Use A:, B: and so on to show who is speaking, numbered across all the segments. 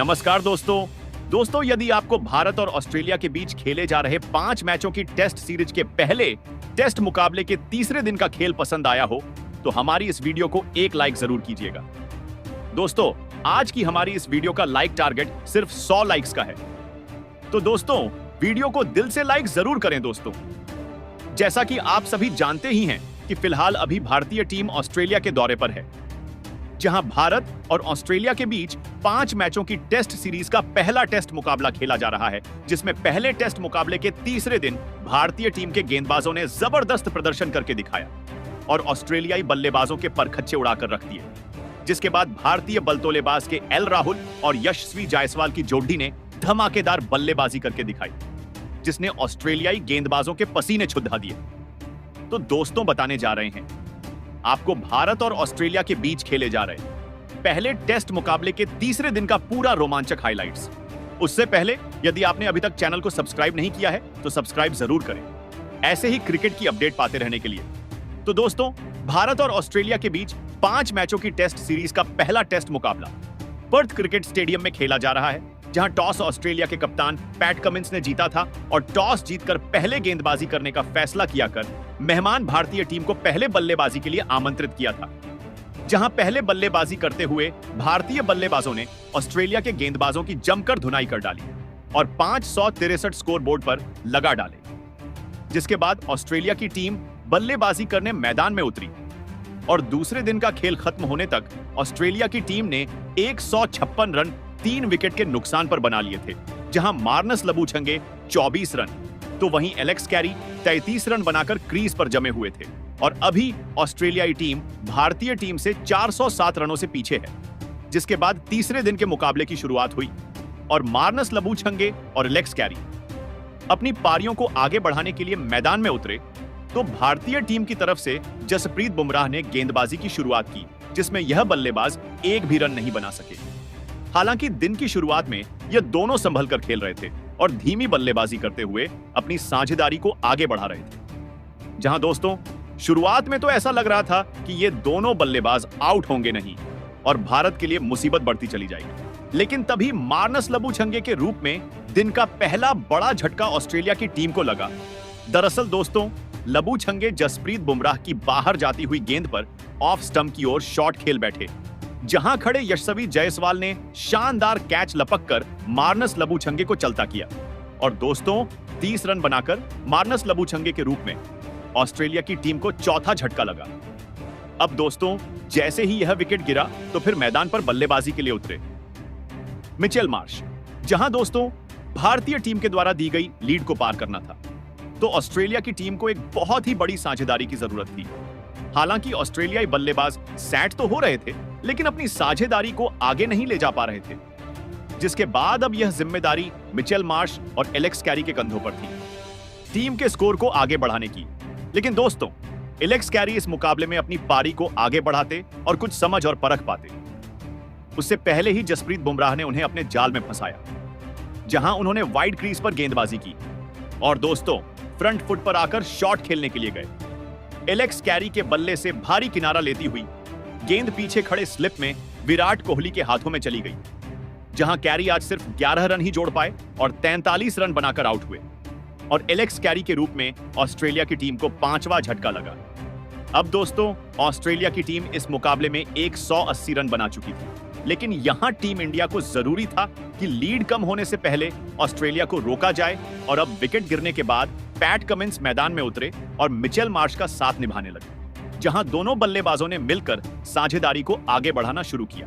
A: नमस्कार दोस्तों यदि आपको भारत और ऑस्ट्रेलिया के बीच खेले जा रहे 5 मैचों की टेस्ट सीरीज के पहले टेस्ट मुकाबले के तीसरे दिन का खेल पसंद आया हो तो हमारी इस वीडियो को एक लाइक जरूर कीजिएगा। दोस्तों, आज की हमारी इस वीडियो का लाइक टारगेट सिर्फ 100 लाइक्स का है, तो दोस्तों वीडियो को दिल से लाइक जरूर करें। दोस्तों, जैसा कि आप सभी जानते ही हैं कि फिलहाल अभी भारतीय टीम ऑस्ट्रेलिया के दौरे पर है, जहां भारत और ऑस्ट्रेलिया के बीच 5 मैचों की टेस्ट सीरीज का पहला टेस्ट मुकाबला खेला जा रहा है, जिसमें पहले टेस्ट मुकाबले के तीसरे दिन भारतीय टीम के गेंदबाजों ने जबरदस्त प्रदर्शन करके दिखाया और ऑस्ट्रेलियाई बल्लेबाजों के परखच्चे उड़ाकर रख दिए। जिसके बाद भारतीय बल्लेबाज के एल राहुल और यशस्वी जायसवाल की जोड़ी ने धमाकेदार बल्लेबाजी करके दिखाई, जिसने ऑस्ट्रेलियाई गेंदबाजों के पसीने छुड़ा दिए। तो दोस्तों, बताने जा रहे हैं आपको भारत और ऑस्ट्रेलिया के बीच खेले जा रहे पहले टेस्ट मुकाबले के तीसरे दिन का पूरा रोमांचक हाइलाइट्स। उससे पहले यदि आपने अभी तक चैनल को सब्सक्राइब नहीं किया है तो सब्सक्राइब जरूर करें, ऐसे ही क्रिकेट की अपडेट पाते रहने के लिए। तो दोस्तों, भारत और ऑस्ट्रेलिया के बीच 5 मैचों की टेस्ट सीरीज का पहला टेस्ट मुकाबला पर्थ क्रिकेट स्टेडियम में खेला जा रहा है, जहां टॉस ऑस्ट्रेलिया के कप्तान पैट कमिंस ने जीता था और टॉस जीतकर पहले गेंदबाजी करने का फैसला किया कर मेहमान भारतीय टीम को पहले बल्लेबाजी के लिए आमंत्रित किया था। जहां पहले बल्लेबाजी करते हुए भारतीय बल्लेबाजों ने ऑस्ट्रेलिया के गेंदबाजों की जमकर धुनाई कर डाली और 563 स्कोर बोर्ड पर लगा डाले। जिसके बाद ऑस्ट्रेलिया की टीम बल्लेबाजी करने मैदान में उतरी और दूसरे दिन का खेल खत्म होने तक ऑस्ट्रेलिया की टीम ने 156 रन 3 विकेट के नुकसान पर बना लिए थे, जहां मार्नस लबूछंगे 24 रन तो वहीं एलेक्स कैरी 33 रन बनाकर क्रीज पर जमे हुए थे। और अभी ऑस्ट्रेलियाई टीम भारतीय टीम से 407 रनों से पीछे है। जिसके बाद तीसरे दिन के मुकाबले की शुरुआत हुई और मार्नस लबूछंगे और एलेक्स कैरी अपनी पारियों को आगे बढ़ाने के लिए मैदान में उतरे, तो भारतीय टीम की तरफ से जसप्रीत बुमराह ने गेंदबाजी की शुरुआत की, जिसमें यह बल्लेबाज एक भी रन नहीं बना सके। हालांकि दिन की शुरुआत में यह दोनों संभल कर खेल रहे थे और धीमी बल्लेबाजी करते हुए अपनी साझेदारी को आगे बढ़ा रहे थे। जहां दोस्तों, शुरुआत में तो ऐसा लग रहा था कि ये दोनों बल्लेबाज आउट होंगे नहीं और भारत के लिए मुसीबत बढ़ती चली जाएगी, लेकिन तभी मार्नस लबूछंगे के रूप में दिन का पहला बड़ा झटका ऑस्ट्रेलिया की टीम को लगा। दरअसल दोस्तों, लबूछंगे जसप्रीत बुमराह की बाहर जाती हुई गेंद पर ऑफ स्टंप की ओर शॉट खेल बैठे, जहां खड़े यशस्वी जायसवाल ने शानदार कैच लपककर मार्नस लबूछंगे को चलता किया और दोस्तों 30 रन बनाकर मार्नस लबूछंगे के रूप में ऑस्ट्रेलिया की टीम को चौथा झटका लगा। अब दोस्तों, जैसे ही यह विकेट गिरा तो फिर मैदान पर बल्लेबाजी के लिए उतरे मिचेल मार्श, जहां दोस्तों भारतीय टीम के द्वारा दी गई लीड को पार करना था, तो ऑस्ट्रेलिया की टीम को एक बहुत ही बड़ी साझेदारी की जरूरत थी। हालांकि ऑस्ट्रेलियाई बल्लेबाज सेट तो हो रहे थे, लेकिन अपनी साझेदारी को आगे नहीं ले जा पा रहे थे, जिसके बाद अब यह जिम्मेदारी मिचेल मार्श और एलेक्स कैरी के कंधों पर थी टीम के स्कोर को आगे बढ़ाने की। लेकिन दोस्तों, एलेक्स कैरी इस मुकाबले में अपनी पारी को आगे बढ़ाते और कुछ समझ और परख पाते, उससे पहले ही जसप्रीत बुमराह ने उन्हें अपने जाल में फंसाया, जहां उन्होंने वाइड क्रीज पर गेंदबाजी की और दोस्तों फ्रंट फुट पर आकर शॉट खेलने के लिए गए। एलेक्स कैरी के बल्ले से भारी किनारा लेती हुई गेंद पीछे खड़े स्लिप में विराट कोहली के हाथों में चली गई, जहां कैरी आज सिर्फ 11 रन ही जोड़ पाए और 43 रन बनाकर आउट हुए और एलेक्स कैरी के रूप में ऑस्ट्रेलिया की टीम को 5वां झटका लगा। अब दोस्तों, ऑस्ट्रेलिया की टीम इस मुकाबले में 180 रन बना चुकी थी, लेकिन यहां टीम इंडिया को जरूरी था कि लीड कम होने से पहले ऑस्ट्रेलिया को रोका जाए और अब विकेट गिरने के बाद पैट कमिंस मैदान में उतरे और मिचेल मार्श का साथ निभाने लगे, जहां दोनों बल्लेबाजों ने मिलकर साझेदारी को आगे बढ़ाना शुरू किया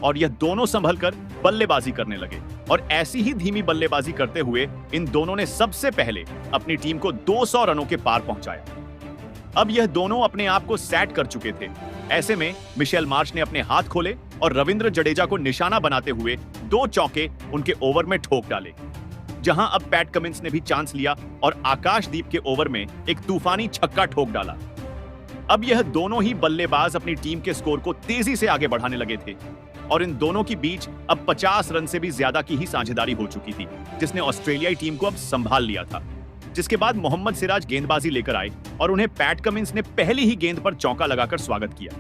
A: और यह दोनों संभलकर बल्लेबाजी करने लगे और ऐसी ही धीमी बल्लेबाजी करते हुए इन दोनों ने सबसे पहले अपनी टीम को 200 रनों के पार पहुंचाया। अब यह दोनों अपने आप को सेट कर चुके थे। ऐसे में मिचेल मार्श ने अपने हाथ खोले और रविंद्र जडेजा को निशाना बनाते हुए 2 चौके उनके ओवर में ठोक डाले, जहां अब पैट कमिंस ने भी चांस लिया और आकाशदीप के ओवर में एक तूफानी छक्का ठोक डाला। अब यह दोनों ही बल्लेबाज अपनी टीम के स्कोर को तेजी से आगे बढ़ाने लगे थे और इन दोनों के बीच अब 50 रन से भी ज्यादा की ही साझेदारी हो चुकी थी, जिसने ऑस्ट्रेलियाई टीम को अब संभाल लिया था। जिसके बाद मोहम्मद सिराज गेंदबाजी लेकर आए और उन्हें पैट कमिंस ने पहली ही गेंद पर चौका लगाकर स्वागत किया,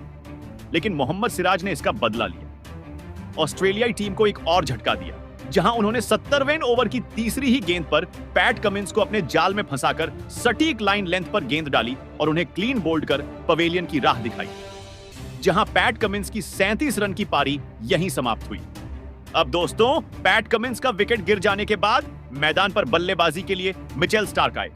A: लेकिन मोहम्मद सिराज ने इसका बदला लिया ऑस्ट्रेलियाई टीम को एक और झटका दिया, जहां उन्होंने 70वें ओवर की तीसरी ही गेंद पर पैट कमिंस को अपने जाल में फंसाकर सटीक लाइन लेंथ पर गेंद डाली और उन्हें क्लीन बोल्ड कर पवेलियन की राह दिखाई, जहां पैट कमिंस की 37 रन की पारी यहीं समाप्त हुई। अब दोस्तों, पैट कमिंस का विकेट गिर जाने के बाद मैदान पर बल्लेबाजी के लिए मिचेल स्टार्क आए,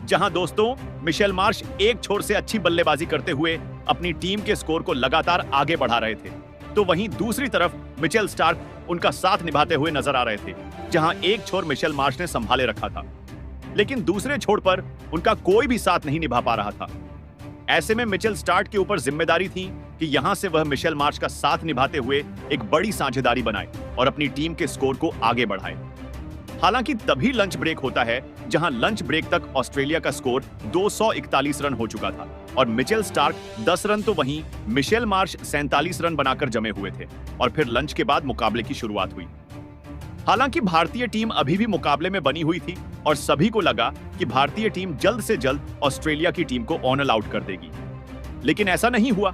A: जहां दोस्तों मिशेल मार्श एक छोर से अच्छी बल्लेबाजी करते हुए अपनी टीम के स्कोर को लगातार आगे बढ़ा रहे थे, तो वहीं दूसरी तरफ मिचेल स्टार्क उनका साथ निभाते हुए नजर आ रहे थे, जहां एक छोर मिशेल मार्श ने संभाले रखा था, लेकिन दूसरे छोर पर उनका कोई भी साथ नहीं निभा पा रहा था। ऐसे में मिचेल स्टार्क के ऊपर जिम्मेदारी थी कि यहां से वह मिशेल मार्श का साथ निभाते हुए एक बड़ी साझेदारी बनाए और अपनी टीम के स्कोर को आगे बढ़ाए। हालांकि तभी लंच ब्रेक होता है जहां लंच ब्रेक तक ऑस्ट्रेलिया का स्कोर 241 रन हो चुका था और मिचेल स्टार्क 10 रन, तो वहीं मिशेल मार्श 47 रन बनाकर जमे हुए थे और फिर लंच के बाद मुकाबले की शुरुआत हुई। हालांकि भारतीय टीम अभी भी मुकाबले में बनी हुई थी और सभी को लगा कि भारतीय टीम जल्द से जल्द ऑस्ट्रेलिया की टीम को ऑनल आउट कर देगी, लेकिन ऐसा नहीं हुआ।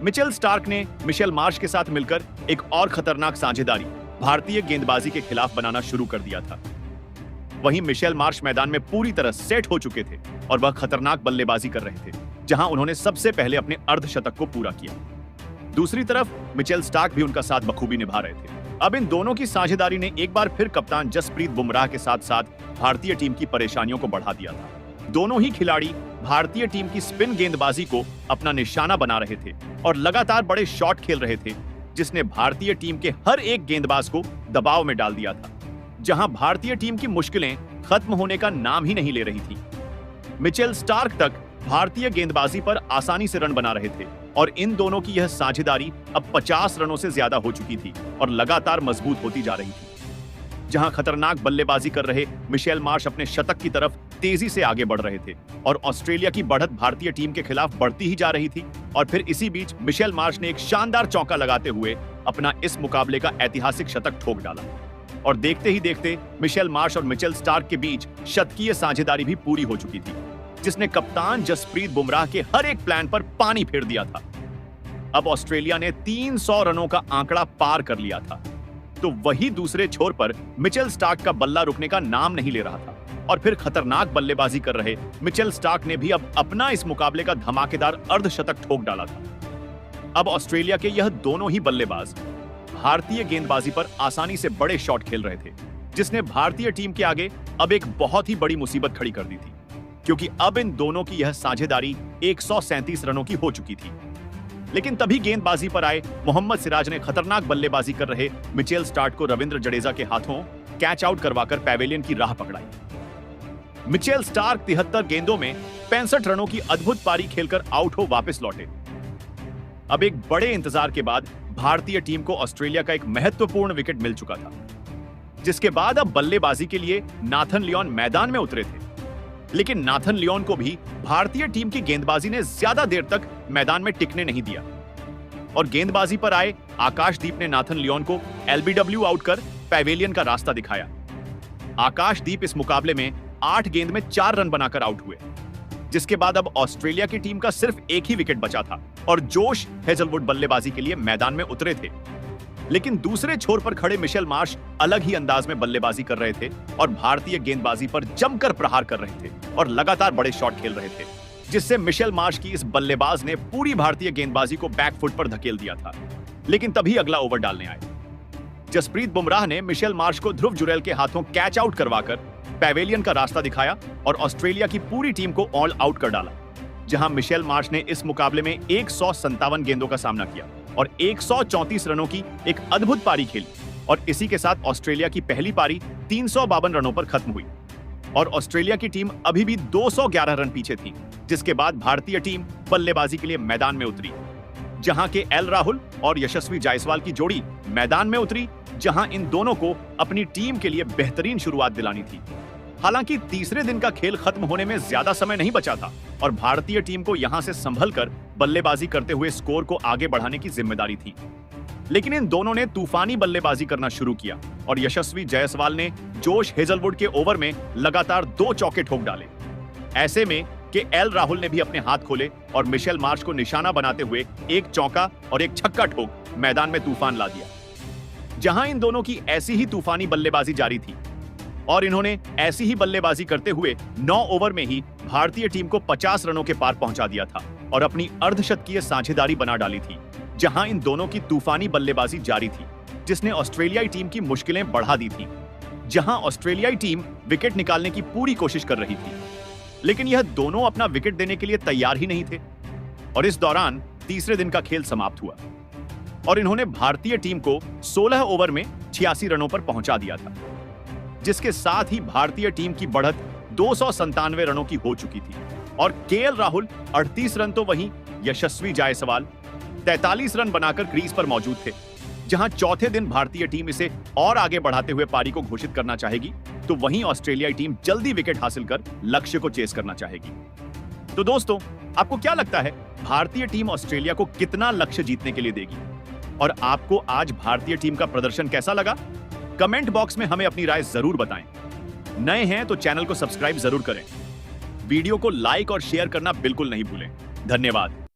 A: मिचेल स्टार्क ने मिशेल मार्श के साथ मिलकर एक और खतरनाक साझेदारी भारतीय गेंदबाजी के खिलाफ बनाना शुरू कर दिया था। वहीं मिशेल मार्श मैदान में पूरी तरह सेट हो चुके थे और वह खतरनाक बल्लेबाजी कर रहे थे, जहां उन्होंने सबसे पहले अपने अर्धशतक को पूरा किया। दूसरी तरफ मिचेल स्टार्क भी उनका साथ बखूबी निभा रहे थे। अब इन दोनों की साझेदारी ने एक बार फिर कप्तान जसप्रीत बुमराह के साथ साथ भारतीय टीम की परेशानियों को बढ़ा दिया था। दोनों ही खिलाड़ी भारतीय टीम की स्पिन गेंदबाजी को अपना निशाना बना रहे थे और लगातार बड़े शॉट खेल रहे थे, जिसने भारतीय टीम के हर एक गेंदबाज को दबाव में डाल दिया था, जहां भारतीय टीम की मुश्किलें खत्म होने का नाम ही नहीं ले रही थी। मिचेल स्टार्क तक भारतीय गेंदबाजी पर आसानी से रन बना रहे थे और इन दोनों की यह साझेदारी अब 50 रनों से ज्यादा हो चुकी थी और लगातार मजबूत होती जा रही थी। जहां खतरनाक बल्लेबाजी कर रहे मिशेल मार्श अपने शतक की तरफ तेजी से आगे बढ़ रहे थे और ऑस्ट्रेलिया की बढ़त भारतीय टीम के खिलाफ बढ़ती ही जा रही थी। और फिर इसी बीच मिशेल मार्श ने एक शानदार चौका लगाते हुए अपना इस मुकाबले का ऐतिहासिक शतक ठोक डाला और देखते ही देखते मिशेल मार्श और मिचेल स्टार्क के बीच शतकीय साझेदारी भी पूरी हो चुकी थी, जिसने कप्तान जसप्रीत बुमराह के हर एक प्लान पर पानी फेर दिया था। अब ऑस्ट्रेलिया ने 300 रनों का आंकड़ा पार कर लिया था, तो वही दूसरे छोर पर मिचेल स्टार्क का बल्ला रुकने का नाम नहीं ले रहा था और फिर खतरनाक बल्लेबाजी कर रहे मिचेल स्टार्क ने भी अब अपना इस मुकाबले का धमाकेदार अर्धशतक ठोक डाला था। अब ऑस्ट्रेलिया के यह दोनों ही बल्लेबाज भारतीय गेंदबाजी पर आसानी से बड़े शॉट खेल रहे थे, जिसने भारतीय टीम के आगे अब एक बहुत ही बड़ी मुसीबत खड़ी कर दी थी, क्योंकि अब इन दोनों की यह साझेदारी 137 रनों की हो चुकी थी। लेकिन तभी गेंदबाजी पर आए मोहम्मद सिराज ने खतरनाक बल्लेबाजी कर रहे मिचेल स्टार्क को रविंद्र जडेजा के हाथों कैच आउट करवाकर पैवेलियन की राह पकड़ाई। मिचेल स्टार्क 73 गेंदों में 65 रनों की अद्भुत पारी खेलकर आउट हो वापस लौटे। अब एक बड़े इंतजार के बाद भारतीय टीम को ऑस्ट्रेलिया का एक महत्वपूर्ण विकेट मिल चुका था, जिसके बाद अब बल्लेबाजी के लिए नाथन लियोन मैदान में उतरे थे। लेकिन नाथन लियोन को भी भारतीय टीम की गेंदबाजी ने ज्यादा देर तक मैदान में टिकने नहीं दिया और गेंदबाजी पर आए आकाशदीप ने नाथन लियोन को एलबीडब्ल्यू आउट कर पैवेलियन का रास्ता दिखाया। आकाशदीप इस मुकाबले में 8 गेंद में 4 रन बनाकर आउट हुए, जिसके बाद अब ऑस्ट्रेलिया की टीम का सिर्फ एक ही विकेट बचा था और जोश हेजलवुड बल्लेबाजी के लिए मैदान में उतरे थे। लेकिन दूसरे छोर पर खड़े मिशेल मार्श अलग ही अंदाज में बल्लेबाजी कर रहे थे और भारतीय गेंदबाजी पर जमकर प्रहार कर रहे थे और लगातार बड़े शॉट खेल रहे थे, जिससे मिशेल मार्श की इस बल्लेबाज ने पूरी भारतीय गेंदबाजी को बैकफुट पर धकेल दिया था। लेकिन तभी अगला ओवर डालने आए। जसप्रीत बुमराह ने मिशेल मार्श को ध्रुव जुरैल के हाथों कैच आउट करवाकर पैवेलियन का रास्ता दिखाया और ऑस्ट्रेलिया की पूरी टीम को ऑल आउट कर डाला, जहां मिशेल मार्श ने इस मुकाबले में 157 गेंदों का सामना किया और 134 रनों की एक अद्भुत पारी खेली और इसी के साथ ऑस्ट्रेलिया की पहली पारी 352 रनों पर खत्म हुई और ऑस्ट्रेलिया की टीम अभी भी 211 रन पीछे थी, जिसके बाद भारतीय टीम बल्लेबाजी के लिए मैदान में उतरी, जहां के एल राहुल और यशस्वी जायसवाल की जोड़ी मैदान में उतरी, जहां इन दोनों को अपनी टीम के लिए बेहतरीन शुरुआत दिलानी थी। हालांकि तीसरे दिन का खेल खत्म होने में ज्यादा समय नहीं बचा था और भारतीय टीम को यहां से संभलकर बल्लेबाजी करते हुए स्कोर को आगे बढ़ाने की जिम्मेदारी थी। लेकिन इन दोनों ने तूफानी बल्लेबाजी करना शुरू किया और यशस्वी जायसवाल ने जोश हेजलवुड के ओवर में लगातार 2 चौके ठोक डाले। ऐसे में कि एल राहुल ने भी अपने हाथ खोले और मिशेल मार्श को निशाना बनाते हुए एक चौका और एक छक्का ठोक मैदान में तूफान ला दिया। जहां इन दोनों की ऐसी ही तूफानी बल्लेबाजी जारी थी और इन्होंने ऐसी ही बल्लेबाजी करते हुए 9 ओवर में ही भारतीय टीम को 50 रनों के पार पहुंचा दिया था और अपनी अर्धशतकीय साझेदारी बना डाली थी। जहां इन दोनों की तूफानी बल्लेबाजी जारी थी, जिसने ऑस्ट्रेलियाई टीम की मुश्किलें बढ़ा दी थी। जहां ऑस्ट्रेलियाई टीम विकेट निकालने की पूरी कोशिश कर रही थी, लेकिन यह दोनों अपना विकेट देने के लिए तैयार ही नहीं थे और इस दौरान तीसरे दिन का खेल समाप्त हुआ और इन्होंने भारतीय टीम को 16 ओवर में 86 रनों पर पहुंचा दिया था, जिसके साथ ही भारतीय टीम की बढ़त 297 रनों की हो चुकी थी और केएल राहुल 38 रन तो वहीं यशस्वी जायसवाल 43 रन बनाकर क्रीज पर मौजूद थे। जहां चौथे दिन भारतीय टीम इसे और आगे बढ़ाते हुए पारी को घोषित करना चाहेगी, तो वहीं ऑस्ट्रेलियाई टीम जल्दी विकेट हासिल कर लक्ष्य को चेस करना चाहेगी। तो दोस्तों, आपको क्या लगता है भारतीय टीम ऑस्ट्रेलिया को कितना लक्ष्य जीतने के लिए देगी? और आपको आज भारतीय टीम का प्रदर्शन कैसा लगा? कमेंट बॉक्स में हमें अपनी राय जरूर बताएं। नए हैं तो चैनल को सब्सक्राइब जरूर करें। वीडियो को लाइक और शेयर करना बिल्कुल नहीं भूलें। धन्यवाद।